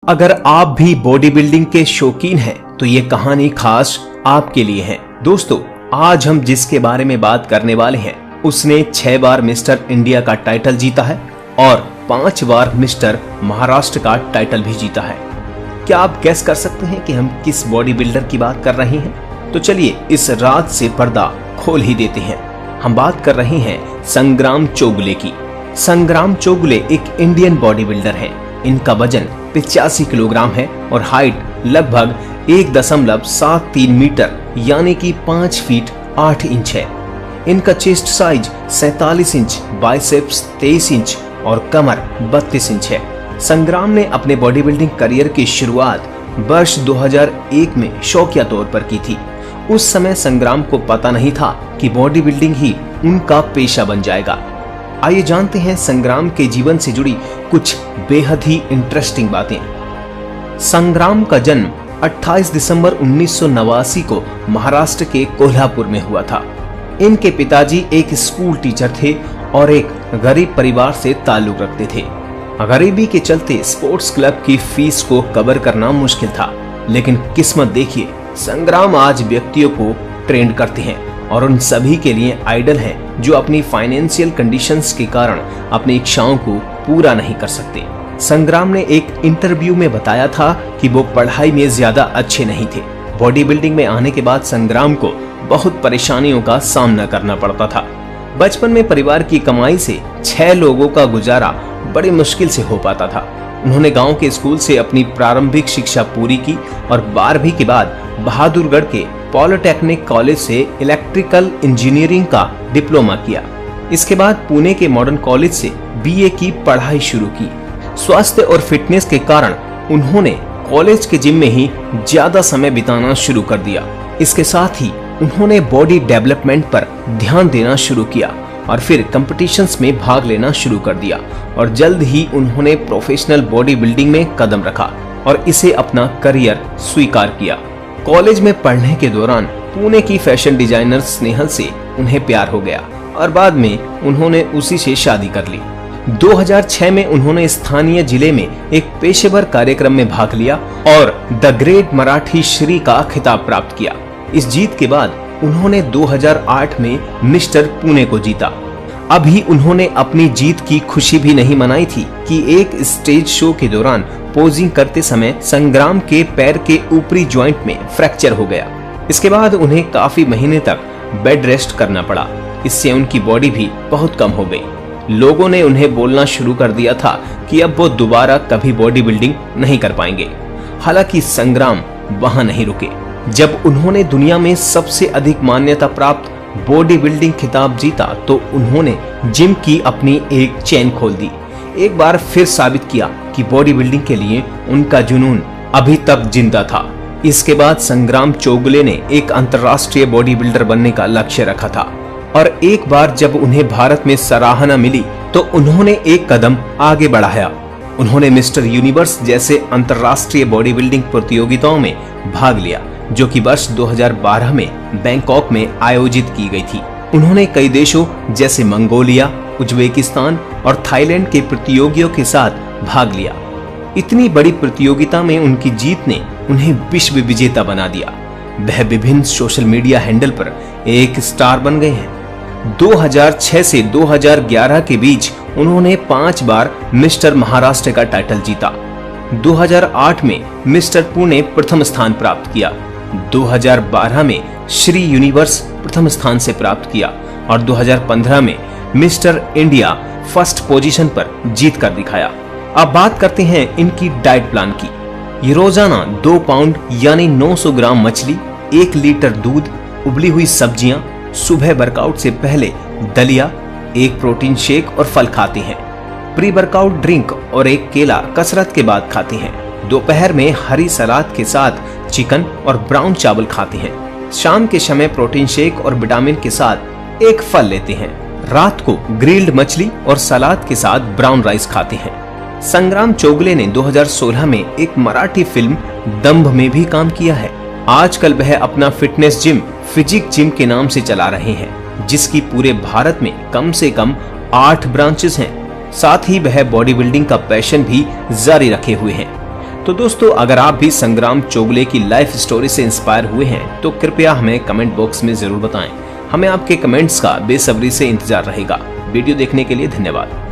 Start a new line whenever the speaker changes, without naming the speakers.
अगर आप भी बॉडी बिल्डिंग के शौकीन हैं तो ये कहानी खास आपके लिए है। दोस्तों, आज हम जिसके बारे में बात करने वाले हैं उसने 6 बार मिस्टर इंडिया का टाइटल जीता है और 5 बार मिस्टर महाराष्ट्र का टाइटल भी जीता है। क्या आप गैस कर सकते हैं कि हम किस बॉडी बिल्डर की बात कर रहे हैं? तो चलिए इस राज से पर्दा खोल ही देते हैं। हम बात कर रहे हैं संग्राम चौगुले की। संग्राम चौगुले एक इंडियन बॉडी बिल्डर है। इनका वजन 85 किलोग्राम है और हाइट लगभग 1.73 मीटर यानी कि 5 फीट 8 इंच है। इनका chest size 47 inch, biceps 23 inch और कमर 32 इंच है। संग्राम ने अपने बॉडी बिल्डिंग करियर की शुरुआत वर्ष 2001 में शौकिया तौर पर की थी। उस समय संग्राम को पता नहीं था कि बॉडी बिल्डिंग ही उनका पेशा बन जाएगा। आइए जानते हैं संग्राम के जीवन से जुड़ी कुछ बेहद ही इंटरेस्टिंग बातें। संग्राम का जन्म 28 दिसंबर 1989 को महाराष्ट्र के कोल्हापुर में हुआ था। इनके पिताजी एक स्कूल टीचर थे और एक गरीब परिवार से ताल्लुक रखते थे। गरीबी के चलते स्पोर्ट्स क्लब की फीस को कवर करना मुश्किल था, लेकिन किस्मत देखिए, संग्राम आज व्यक्तियों को ट्रेंड करते हैं और उन सभी के लिए आइडल हैं जो अपनी फाइनेंशियल कंडीशंस के कारण अपनी इच्छाओं को पूरा नहीं कर सकते। संग्राम ने एक इंटरव्यू में बताया था कि वो पढ़ाई में ज्यादा अच्छे नहीं थे। बॉडी बिल्डिंग में आने के बाद संग्राम को बहुत परेशानियों का सामना करना पड़ता था। बचपन में परिवार की कमाई से 6 लोगों का गुजारा बड़ी मुश्किल से हो पाता था। उन्होंने गांव के स्कूल से अपनी प्रारंभिक शिक्षा पूरी की और 12वीं के बाद बहादुरगढ़ के पॉलिटेक्निक कॉलेज से इलेक्ट्रिकल इंजीनियरिंग का डिप्लोमा किया। इसके बाद पुणे के मॉडर्न कॉलेज से बीए की पढ़ाई शुरू की। स्वास्थ्य और फिटनेस के कारण उन्होंने कॉलेज के जिम में ही ज्यादा समय बिताना शुरू कर दिया। इसके साथ ही उन्होंने बॉडी डेवलपमेंट पर ध्यान देना शुरू किया और फिर कंपटीशंस में भाग लेना शुरू कर दिया और जल्द ही उन्होंने प्रोफेशनल बॉडी बिल्डिंग में कदम रखा और इसे अपना करियर स्वीकार किया। कॉलेज में पढ़ने के दौरान पुणे की फैशन डिजाइनर स्नेहल से उन्हें प्यार हो गया और बाद में उन्होंने उसी से शादी कर ली। 2006 में उन्होंने स्थानीय जिले में एक पेशेवर कार्यक्रम में भाग लिया और द ग्रेट मराठी श्री का खिताब प्राप्त किया। इस जीत के बाद उन्होंने 2008 में मिस्टर पुणे को जीता। अभी उन्होंने अपनी जीत की खुशी भी नहीं मनाई थी कि एक स्टेज शो के दौरान पोजिंग करते समय संग्राम के पैर के ऊपरी जॉइंट में फ्रैक्चर हो गया। इसके बाद उन्हें काफी महीने तक बेड रेस्ट करना पड़ा। इससे उनकी बॉडी भी बहुत कम हो गई। लोगों ने उन्हें बोलना शुरू कर दिया था कि अब वो दोबारा कभी बॉडी बिल्डिंग नहीं कर पाएंगे। हालांकि संग्राम वहां नहीं रुके। जब उन्होंने दुनिया में सबसे अधिक मान्यता प्राप्त बॉडी बिल्डिंग खिताब जीता तो उन्होंने जिम की अपनी एक चेन खोल दी। एक बार फिर साबित किया कि बॉडी बिल्डिंग के लिए उनका जुनून अभी तक जिंदा था। इसके बाद संग्राम चौगुले ने एक अंतर्राष्ट्रीय बॉडी बिल्डर बनने का लक्ष्य रखा था और एक बार जब उन्हें भारत में सराहना मिली तो उन्होंने एक कदम आगे बढ़ाया। उन्होंने मिस्टर यूनिवर्स जैसे अंतर्राष्ट्रीय बॉडी बिल्डिंग प्रतियोगिताओं में भाग लिया जो कि वर्ष 2012 में बैंकॉक में आयोजित की गई थी। उन्होंने कई देशों जैसे मंगोलिया, उज्बेकिस्तान और थाईलैंड के प्रतियोगियों के साथ भाग लिया। इतनी बड़ी प्रतियोगिता में उनकी जीत ने उन्हें विश्व विजेता बना दिया। वह विभिन्न सोशल मीडिया हैंडल पर एक स्टार बन गए हैं। 2006 से 2011 के बीच उन्होंने 5 बार मिस्टर महाराष्ट्र का टाइटल जीता। 2008 में मिस्टर पुणे प्रथम स्थान प्राप्त किया। 2012 में श्री यूनिवर्स प्रथम स्थान से प्राप्त किया और 2015 में मिस्टर इंडिया फर्स्ट पोजीशन पर जीत कर दिखाया। अब बात करते हैं इनकी डाइट प्लान की। ये रोजाना 2 पाउंड यानी 900 ग्राम मछली, 1 लीटर दूध, उबली हुई सब्जियां, सुबह वर्कआउट से पहले दलिया, 1 प्रोटीन शेक और फल खाते हैं। प्री वर्कआउट ड्रिंक और 1 केला कसरत के बाद खाते हैं। दोपहर में हरी सलाद के साथ चिकन और ब्राउन चावल खाते हैं। शाम के समय प्रोटीन शेक और विटामिन के साथ 1 फल लेते हैं। रात को ग्रिल्ड मछली और सलाद के साथ ब्राउन राइस खाते हैं। संग्राम चौगुले ने 2016 में एक मराठी फिल्म दंभ में भी काम किया है। आजकल वह अपना फिटनेस जिम फिजिक जिम के नाम से चला रहे हैं, जिसकी पूरे भारत में कम से कम 8 ब्रांचेस हैं। साथ ही वह बॉडी बिल्डिंग का पैशन भी जारी रखे हुए हैं। तो दोस्तों, अगर आप भी संग्राम चौगुले की लाइफ स्टोरी से इंस्पायर हुए हैं तो कृपया हमें कमेंट बॉक्स में जरूर बताएं। हमें आपके कमेंट्स का बेसब्री से इंतजार रहेगा। वीडियो देखने के लिए धन्यवाद।